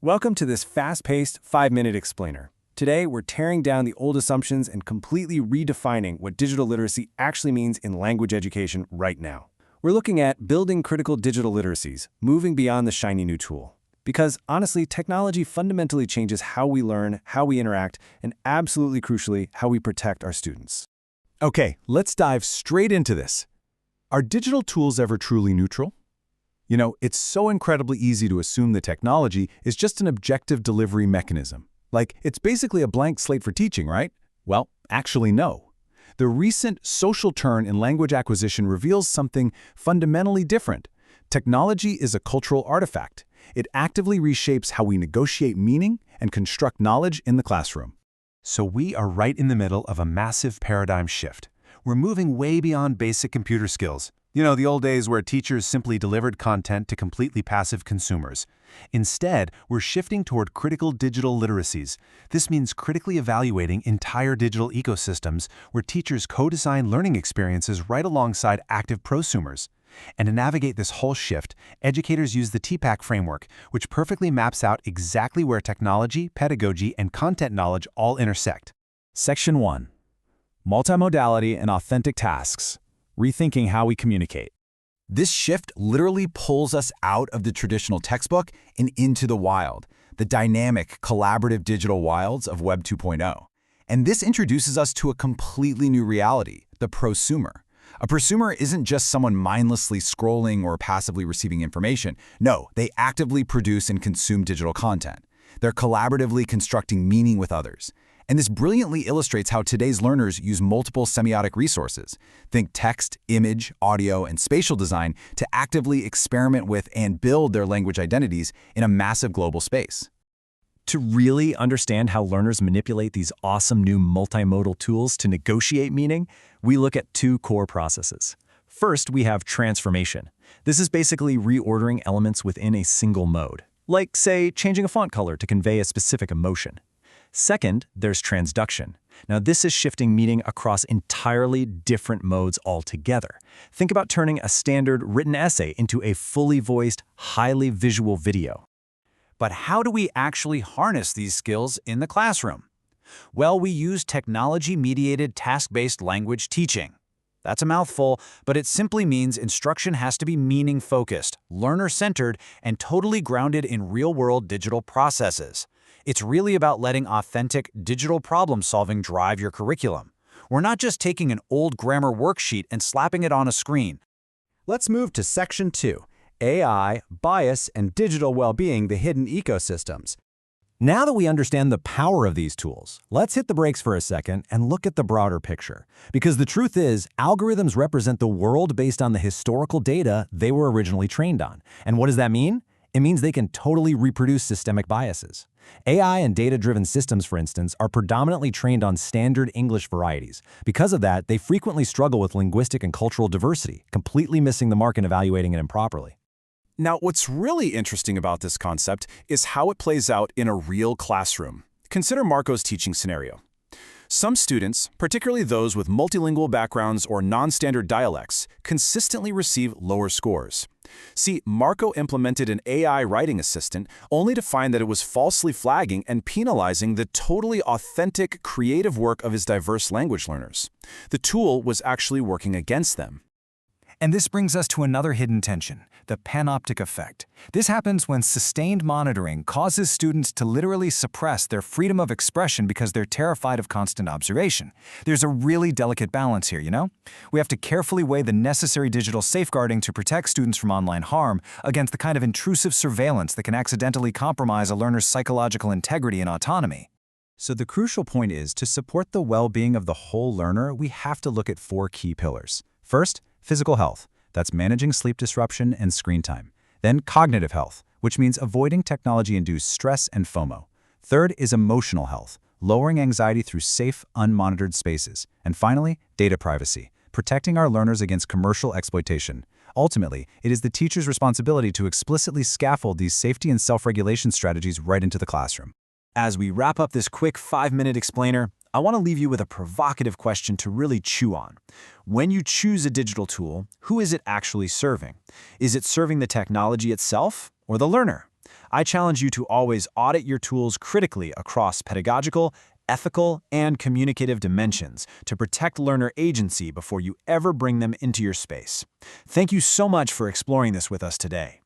Welcome to this fast-paced 5-minute explainer. Today, we're tearing down the old assumptions and completely redefining what digital literacy actually means in language education right now. We're looking at building critical digital literacies, moving beyond the shiny new tool. Because, honestly, technology fundamentally changes how we learn, how we interact, and absolutely crucially, how we protect our students. Okay, let's dive straight into this. Are digital tools ever truly neutral? You know, it's so incredibly easy to assume the technology is just an objective delivery mechanism. Like, it's basically a blank slate for teaching, right? Well, actually, no. The recent social turn in language acquisition reveals something fundamentally different. Technology is a cultural artifact. It actively reshapes how we negotiate meaning and construct knowledge in the classroom. So we are right in the middle of a massive paradigm shift. We're moving way beyond basic computer skills. You know, the old days where teachers simply delivered content to completely passive consumers. Instead, we're shifting toward critical digital literacies. This means critically evaluating entire digital ecosystems where teachers co-design learning experiences right alongside active prosumers. And to navigate this whole shift, educators use the TPACK framework, which perfectly maps out exactly where technology, pedagogy, and content knowledge all intersect. Section 1. Multimodality and authentic tasks. Rethinking how we communicate. This shift literally pulls us out of the traditional textbook and into the wild, the dynamic, collaborative digital wilds of Web 2.0. And this introduces us to a completely new reality, the prosumer. A prosumer isn't just someone mindlessly scrolling or passively receiving information. No, they actively produce and consume digital content. They're collaboratively constructing meaning with others. And this brilliantly illustrates how today's learners use multiple semiotic resources. Think text, image, audio, and spatial design to actively experiment with and build their language identities in a massive global space. To really understand how learners manipulate these awesome new multimodal tools to negotiate meaning, we look at two core processes. First, we have transformation. This is basically reordering elements within a single mode, like, say, changing a font color to convey a specific emotion. Second, there's transduction. Now, this is shifting meaning across entirely different modes altogether. Think about turning a standard written essay into a fully voiced, highly visual video. But how do we actually harness these skills in the classroom? Well, we use technology-mediated task-based language teaching. That's a mouthful, but it simply means instruction has to be meaning-focused, learner-centered, and totally grounded in real-world digital processes. It's really about letting authentic digital problem-solving drive your curriculum. We're not just taking an old grammar worksheet and slapping it on a screen. Let's move to Section 2, AI, Bias, and Digital Well-Being, the Hidden Ecosystems. Now that we understand the power of these tools, let's hit the brakes for a second and look at the broader picture. Because the truth is, algorithms represent the world based on the historical data they were originally trained on. And what does that mean? It means they can totally reproduce systemic biases. AI and data-driven systems, for instance, are predominantly trained on standard English varieties. Because of that, they frequently struggle with linguistic and cultural diversity, completely missing the mark and evaluating it improperly. Now, what's really interesting about this concept is how it plays out in a real classroom. Consider Marco's teaching scenario. Some students, particularly those with multilingual backgrounds or non-standard dialects, consistently receive lower scores. See, Marco implemented an AI writing assistant only to find that it was falsely flagging and penalizing the totally authentic, creative work of his diverse language learners. The tool was actually working against them. And this brings us to another hidden tension, the panoptic effect. This happens when sustained monitoring causes students to literally suppress their freedom of expression because they're terrified of constant observation. There's a really delicate balance here, you know? We have to carefully weigh the necessary digital safeguarding to protect students from online harm against the kind of intrusive surveillance that can accidentally compromise a learner's psychological integrity and autonomy. So the crucial point is, to support the well-being of the whole learner, we have to look at 4 key pillars. First, physical health. That's managing sleep disruption and screen time. Then cognitive health, which means avoiding technology-induced stress and FOMO. Third is emotional health, lowering anxiety through safe, unmonitored spaces. And finally, data privacy, protecting our learners against commercial exploitation. Ultimately, it is the teacher's responsibility to explicitly scaffold these safety and self-regulation strategies right into the classroom. As we wrap up this quick 5-minute explainer, I want to leave you with a provocative question to really chew on. When you choose a digital tool, who is it actually serving? Is it serving the technology itself or the learner? I challenge you to always audit your tools critically across pedagogical, ethical, and communicative dimensions to protect learner agency before you ever bring them into your space. Thank you so much for exploring this with us today.